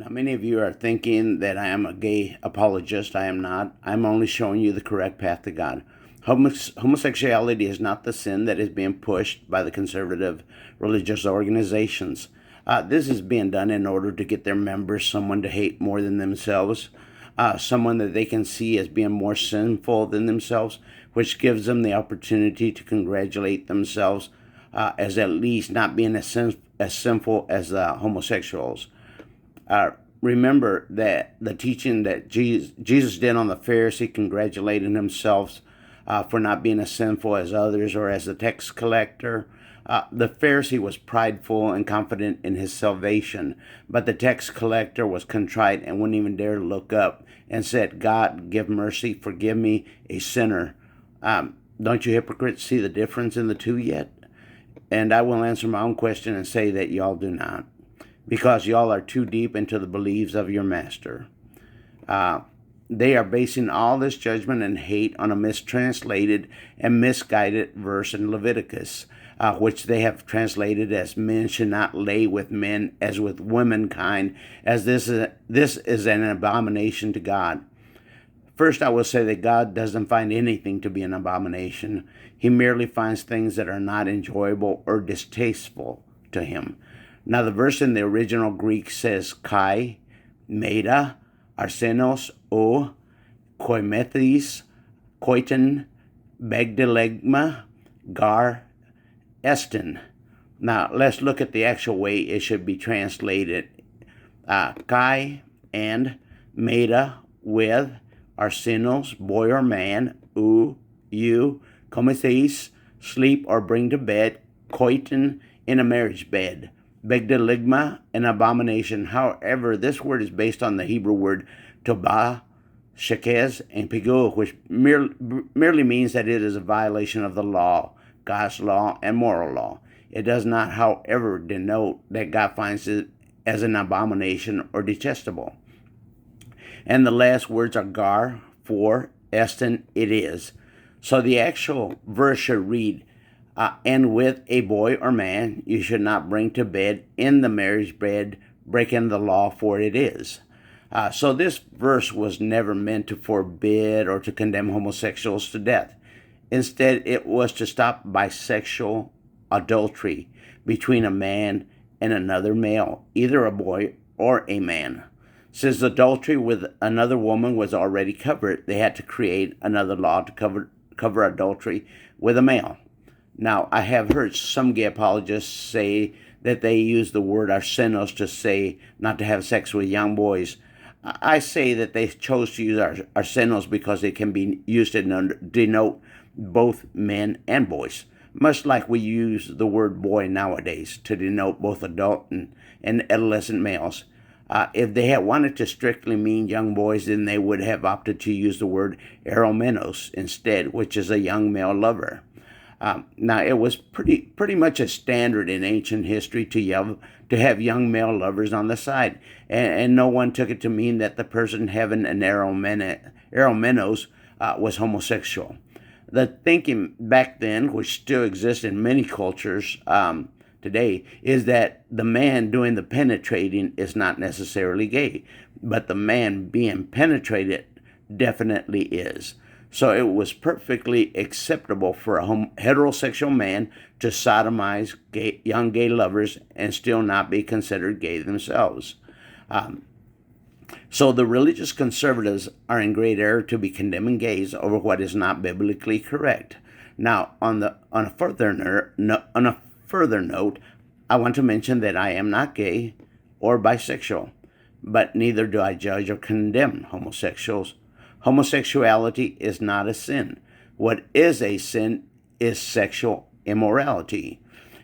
Now, many of you are thinking that I am a gay apologist. I am not. I'm only showing you the correct path to God. Homosexuality is not the sin that is being pushed by the conservative religious organizations. This is being done in order to get their members someone to hate more than themselves, someone that they can see as being more sinful than themselves, which gives them the opportunity to congratulate themselves as at least not being as sinful as homosexuals. Remember that the teaching that Jesus did on the Pharisee, congratulating himself for not being as sinful as others or as the tax collector. The Pharisee was prideful and confident in his salvation, but the tax collector was contrite and wouldn't even dare look up and said, "God, give mercy, forgive me, a sinner." Don't you hypocrites see the difference in the two yet? And I will answer my own question and say that y'all do not, because y'all are too deep into the beliefs of your master. They are basing all this judgment and hate on a mistranslated and misguided verse in Leviticus, which they have translated as men should not lay with men as with womankind, as this is an abomination to God. First, I will say that God doesn't find anything to be an abomination. He merely finds things that are not enjoyable or distasteful to him. Now, the verse in the original Greek says kai, meta, arsenos, o, koimethis, koiton, begdelegma, gar, estin. Now, let's look at the actual way it should be translated. Kai and meta, with, arsenos, boy or man, you, koimethis, sleep or bring to bed, koiton, in a marriage bed. Begdeligma, an abomination. However, this word is based on the Hebrew word tobah, shekez, and pigul, which merely means that it is a violation of the law, God's law, and moral law. It does not, however, denote that God finds it as an abomination or detestable. And the last words are gar, for, estin, it is. So the actual verse should read, and with a boy or man you should not bring to bed in the marriage bed, breaking the law, for it is. So this verse was never meant to forbid or to condemn homosexuals to death. Instead, it was to stop bisexual adultery between a man and another male, either a boy or a man. Since adultery with another woman was already covered, they had to create another law to cover adultery with a male. Now, I have heard some gay apologists say that they use the word arsenos to say not to have sex with young boys. I say that they chose to use arsenos because it can be used to denote both men and boys, much like we use the word boy nowadays to denote both adult and adolescent males. If they had wanted to strictly mean young boys, then they would have opted to use the word eromenos instead, which is a young male lover. Now, it was pretty much a standard in ancient history to have young male lovers on the side, and no one took it to mean that the person having an eromenos was homosexual. The thinking back then, which still exists in many cultures today, is that the man doing the penetrating is not necessarily gay, but the man being penetrated definitely is. So it was perfectly acceptable for a heterosexual man to sodomize young gay lovers and still not be considered gay themselves. So the religious conservatives are in great error to be condemning gays over what is not biblically correct. Now, on a further note, I want to mention that I am not gay or bisexual, but neither do I judge or condemn homosexuals. Homosexuality is not a sin. What is a sin is sexual immorality.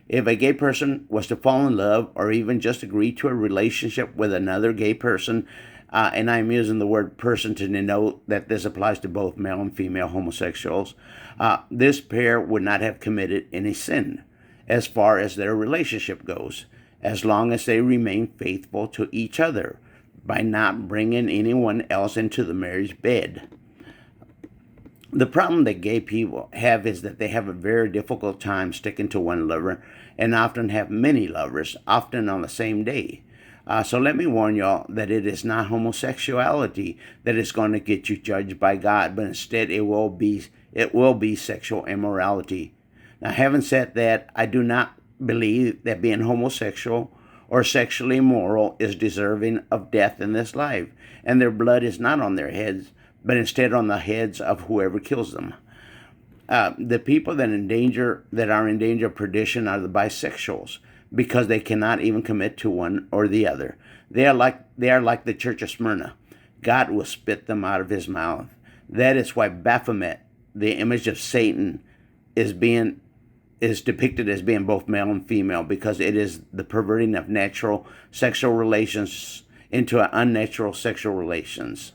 If a gay person was to fall in love or even just agree to a relationship with another gay person, and I'm using the word person to denote that this applies to both male and female homosexuals, this pair would not have committed any sin as far as their relationship goes, as long as they remain faithful to each other by not bringing anyone else into the marriage bed. The problem that gay people have is that they have a very difficult time sticking to one lover and often have many lovers, often on the same day. So let me warn y'all that it is not homosexuality that is going to get you judged by God, but instead it will be sexual immorality. Now, having said that, I do not believe that being homosexual or sexually immoral is deserving of death in this life, and their blood is not on their heads, but instead on the heads of whoever kills them. The people that are in danger of perdition are the bisexuals, because they cannot even commit to one or the other. They are like the church of Smyrna. God will spit them out of his mouth. That is why Baphomet, the image of Satan, is depicted as being both male and female, because it is the perverting of natural sexual relations into unnatural sexual relations.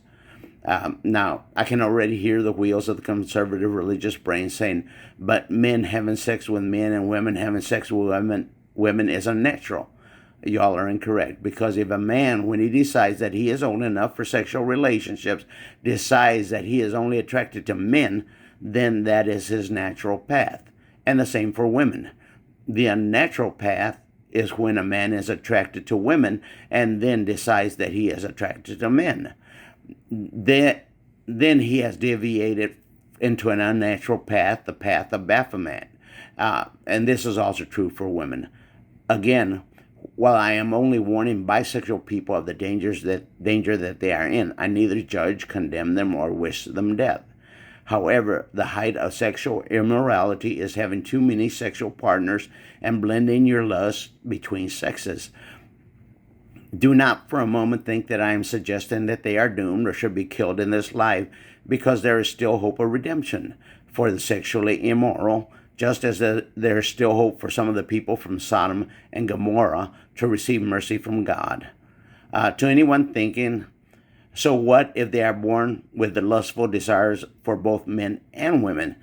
Now, I can already hear the wheels of the conservative religious brain saying, but men having sex with men and women having sex with women is unnatural. Y'all are incorrect, because if a man, when he decides that he is old enough for sexual relationships, decides that he is only attracted to men, then that is his natural path. And the same for women. The unnatural path is when a man is attracted to women and then decides that he is attracted to men. Then he has deviated into an unnatural path, the path of Baphomet. And this is also true for women. Again, while I am only warning bisexual people of the danger that they are in, I neither judge, condemn them, or wish them death. However, the height of sexual immorality is having too many sexual partners and blending your lust between sexes. Do not for a moment think that I am suggesting that they are doomed or should be killed in this life, because there is still hope of redemption for the sexually immoral, just as there is still hope for some of the people from Sodom and Gomorrah to receive mercy from God. To anyone thinking, so what if they are born with the lustful desires for both men and women?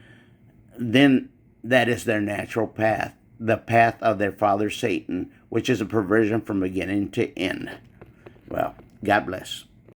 Then that is their natural path, the path of their father Satan, which is a perversion from beginning to end. Well, God bless.